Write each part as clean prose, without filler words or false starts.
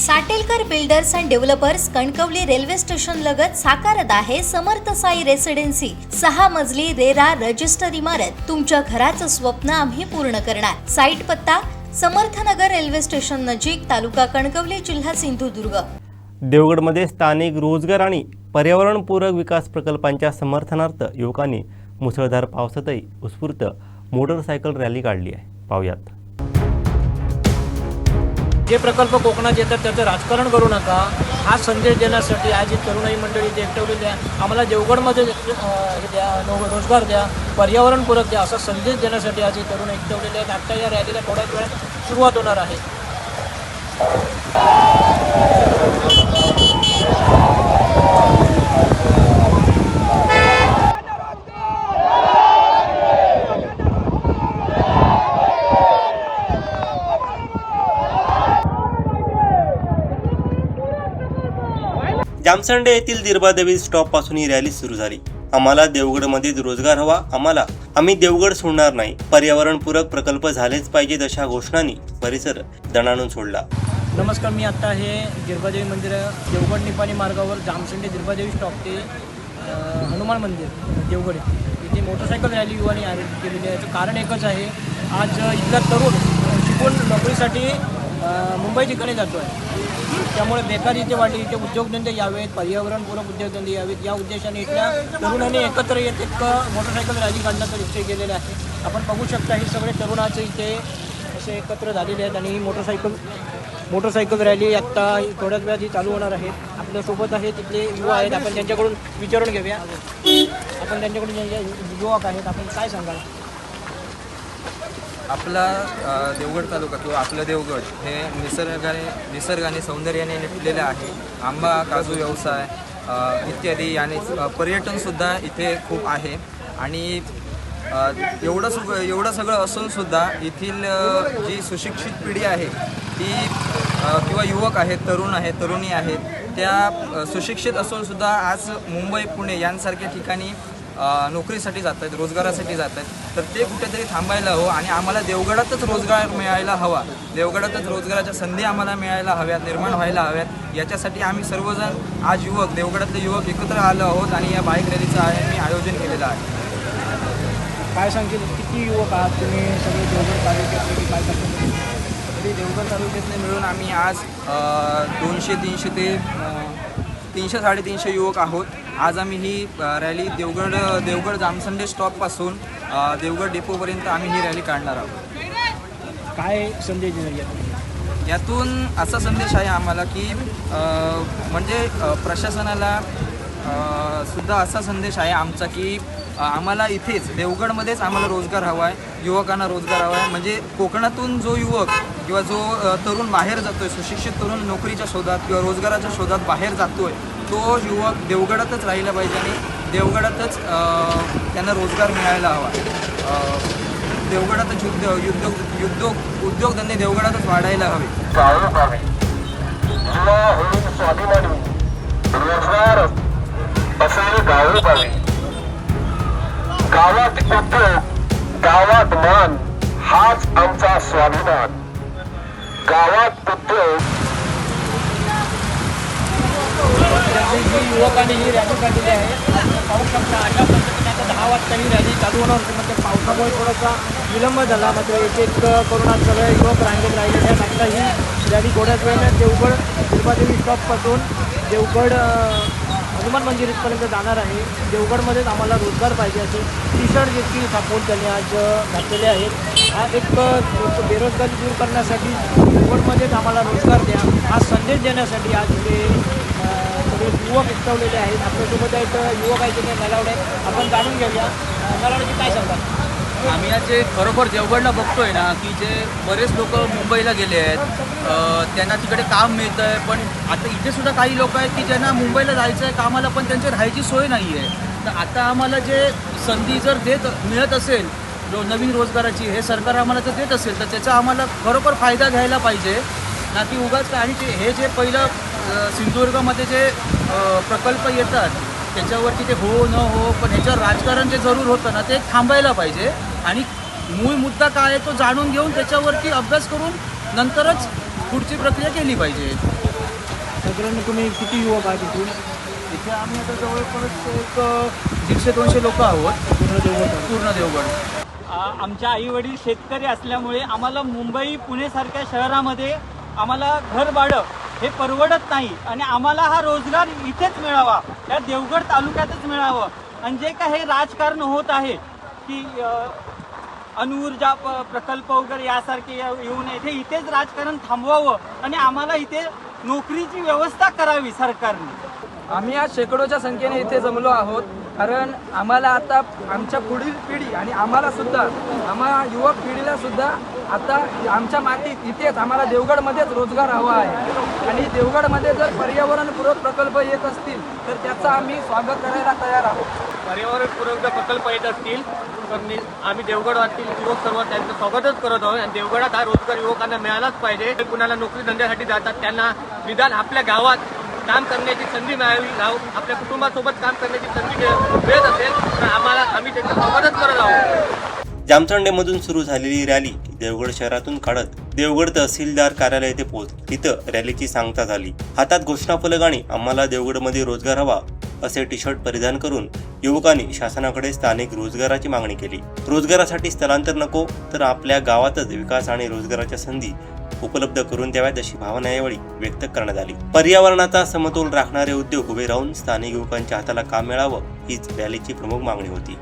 Satelkar builders and developers Kankavli railway station लगत साकारत आहे समर्थ साई रेसिडेन्सी 6 मजली रेरा रजिस्टर इमारत। तुमच्या घराचं स्वप्न आम्ही पूर्ण करणार। साईट पत्ता समर्थनगर रेल्वे स्टेशन नजीक, तालुका कणकवली, जिल्हा सिंधुदुर्ग। देवगडमध्ये स्थानिक रोजगार आणि पर्यावरणपूरक विकास प्रकल्पांच्या समर्थनार्थ युवकांनी मुसळधार पावसातही उत्स्फूर्त मोटरसायकल रॅली काढली आहे। पाहूयात। जे प्रकल्प कोकणात येतात त्याचं राजकारण करू नका, हा संदेश देण्यासाठी आज ही तरुणाई मंडळी जे एकटवलेली आहे, आम्हाला देवगडमध्ये द्या, रोजगार द्या, पर्यावरणपूरक द्या, असा संदेश देण्यासाठी आज ही तरुण एकटवलेले आहेत। आत्ता या रॅलीला थोड्याच वेळात सुरुवात होणार आहे। जामसंडे येथील दिरबादेवी स्टॉप पासून ही रॅली सुरू झाली। आम्हाला देवगडमध्ये रोजगार हवा, आम्ही देवगड सोडणार नाही, पर्यावरणपूरक प्रकल्प झालेच पाहिजेत, अशा घोषणांनी परिसर दणाणून सोडला। नमस्कार, मी आता हे दिरबादेवी मंदिर देवगड निपाणी मार्गावर जामसंडे दिरबादेवी स्टॉप ते हनुमान मंदिर देवगड इथे मोटरसायकल रॅली युवानी आयोजित केलेली आहे। याचं कारण एकच आहे, आज इथला तरुण शिकून नोकरीसाठी मुंबई ठिकाणी जातो आहे, त्यामुळे बेकारी इथे वाढली। इथे उद्योगधंदे यावेत, पर्यावरणपूरक उद्योगधंदे यावेत, या उद्देशाने इथल्या तरुणांनी एकत्र येत एक मोटरसायकल रॅली काढण्याचा निश्चय केलेला आहे। आपण बघू शकता हे सगळे तरुणाचे इथे असे एकत्र झालेले आहेत आणि ही मोटरसायकल रॅली आत्ता थोड्याच वेळात ही चालू होणार आहे। आपल्यासोबत आहे तिथले युवा आहेत, आपण त्यांच्याकडून विचारून घेऊया। आपण त्यांच्याकडून युवक आहेत, आपण काय सांगाल? आपला देवगड तालुका किंवा आपलं देवगड हे निसर्गाने सौंदर्याने नटलेलं आहे। आंबा, काजू व्यवसाय इत्यादी आणि पर्यटनसुद्धा इथे खूप आहे आणि एवढं सगळं असूनसुद्धा येथील जी सुशिक्षित पिढी आहे ती किंवा युवक आहेत, तरुण आहेत, तरुणी आहेत, त्या सुशिक्षित असूनसुद्धा आज मुंबई, पुणे यांसारख्या ठिकाणी नोकरीसाठी जात आहेत, रोजगारासाठी जात आहेत। तर ते कुठेतरी थांबायला हवं आणि आम्हाला देवगडातच रोजगार मिळायला हवा, देवगडातच रोजगाराच्या संधी आम्हाला मिळायला हव्यात, निर्माण व्हायला हव्यात। याच्यासाठी आम्ही सर्वजण आज देवगडातले युवक एकत्र आलो आहोत आणि या बाईक रॅलीचं मी आयोजन केलेलं आहे। काय सांगतील, किती युवक आहात तुम्ही सगळे देवगड तालुक्यातले, काय करता? तरी देवगड तालुक्यातले मिळून आम्ही आज 200-300 ते 300-350 युवक आहोत। आज आम्ही ही रॅली देवगड जामसंडे स्टॉपपासून देवगड डेपोपर्यंत आम्ही ही रॅली काढणार आहोत। काय संदेश देणार यातून असा संदेश आहे आम्हाला की म्हणजे प्रशासनाला सुद्धा असा संदेश आहे आमचा की आम्हाला इथेच देवगडमध्येच आम्हाला रोजगार हवा आहे, युवकांना रोजगार हवा आहे। म्हणजे कोकणातून जो युवक किंवा जो तरुण बाहेर जातो आहे, सुशिक्षित तरुण नोकरीच्या शोधात किंवा रोजगाराच्या शोधात बाहेर जातो आहे, तो युवक देवगडातच राहिला पाहिजे आणि देवगडातच त्यांना रोजगार मिळायला हवा। देवगडातच उद्योगधंदे देवगडातच वाढायला हवे। रोजगार असावे गावे पावे, गावात उद्योग, गावात मान, हाच आमचा स्वाभिमान। गावात उद्योग युवकांनी ही रॅली काढलेली आहे। पाहू शकता अशा पद्धतीने आता 10 वाजता ही रॅली चालू होणार होती, मात्र पावसामुळे थोडासा विलंब झाला। मात्र एक करोनात सगळे युवक रांगेत राहिलेले आहेत। आता ही रॅली थोड्याच वेळाने देवगड दिरबादेवी स्टॉपपासून देवगड हनुमान मंदिर इथपर्यंत जाणार आहे। देवगडमध्येच आम्हाला रोजगार पाहिजे असे टी-शर्ट देखील छापून त्यांनी आज घातलेले आहेत। हा एक बेरोजगारी दूर करण्यासाठी देवगडमध्येच आम्हाला रोजगार द्या, हा संदेश देण्यासाठी आज ते सगळे युवक एकटवलेले आहेत। आपल्यासोबत एक युवक आहे तिथे नलावडे, आपण जाणून घेऊया। नलावडेची काय सांगतात? आम्ही आज जे खरोखर देवगडला बघतोय ना की जे बरेच लोक मुंबईला गेले आहेत, त्यांना तिकडे काम मिळतं आहे, पण आता इथे सुद्धा काही लोक आहेत की ज्यांना मुंबईला जायचं आहे कामाला, पण त्यांची राहायची सोय नाही आहे। तर आता आम्हाला जे संधी जर मिळत असेल नवीन रोजगाराची, हे सरकार आम्हाला जर देत असेल तर त्याचा आम्हाला खरोखर फायदा घ्यायला पाहिजे ना की उगाच आणि हे जे पहिलं सिंधुदुर्गामध्ये जे प्रकल्प येतात त्याच्यावरती ते हो न हो, पण ह्याच्यावर राजकारण जे जरूर होतं ना ते थांबायला पाहिजे आणि मूळ मुद्दा काय आहे तो जाणून घेऊन त्याच्यावरती अभ्यास करून नंतरच पुढची प्रक्रिया केली पाहिजे। साधारण तुम्ही किती युवक आहात इथून? इथे आम्ही आता जवळपास एक 150-200 लोक आहोत पूर्ण देवगड. आमच्या आईवडील शेतकरी असल्यामुळे आम्हाला मुंबई पुणेसारख्या शहरामध्ये आम्हाला घर भाडं हे परवडत नाही आणि आम्हाला हा रोजगार इथेच मिळावा, या देवगड तालुक्यातच मिळावं. आणि जे काय हे राजकारण होत आहे की अणुऊर्जा प्रकल्प वगैरे यासारखे येऊन इथेच राजकारण थांबवावं आणि आम्हाला इथे नोकरीची व्यवस्था करावी सरकारने. आम्ही आज शेकडोच्या संख्येने इथे जमलो आहोत, कारण आम्हाला आता आमच्या पुढील पिढी आणि आम्हाला सुद्धा युवक पिढीला सुद्धा आता आमच्या मातीत इथेच आम्हाला देवगडमध्येच रोजगार हवा आहे. आणि देवगडमध्ये जर पर्यावरणपूरक प्रकल्प येत असतील तर त्याचा आम्ही स्वागत करायला तयार आहोत. पर्यावरणपूरक जर प्रकल्प येत असतील तर आम्ही देवगडातील युवक सर्व त्यांचं स्वागतच करत आहोत. आणि देवगडात हा रोजगार युवकांना मिळालाच पाहिजे. कुणाला नोकरी धंद्यासाठी जातात त्यांना निदान आपल्या गावात काम करण्याची संधी मिळावी, आपल्या कुटुंबासोबत काम करण्याची संधी मिळत असेल तर आम्ही त्याचं स्वागतच करत आहोत. जामसंडेमधून सुरू झालेली रॅली देवगड शहरातून काढत देवगड तहसीलदार कार्यालय येथे पोहोचली. तिथं रॅलीची सांगता झाली. हातात घोषणाफलक आणि आम्हाला देवगडमध्ये रोजगार हवा असे टी शर्ट परिधान करून युवकांनी शासनाकडे स्थानिक रोजगाराची मागणी केली. रोजगारासाठी स्थलांतर नको तर आपल्या गावातच विकास आणि रोजगाराच्या संधी उपलब्ध करून द्याव्यात अशी भावना यावेळी व्यक्त करण्यात आली. पर्यावरणाचा समतोल राखणारे उद्योग उभे राहून स्थानिक युवकांच्या हाताला काम मिळावं हीच रॅलीची प्रमुख मागणी होती.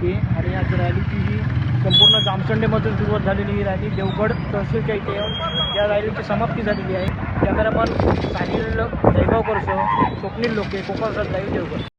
होती आणि या रॅलीची ही संपूर्ण जामसंडेमधून सुरुवात झालेली ही रॅली देवगड तहसीलच्या इथे येऊन या रॅलीची समाप्ती झालेली आहे. कॅमेरामन साहिल जयगावकरसह स्वप्नील लोके, कोकण लाईव्ह, देवगड.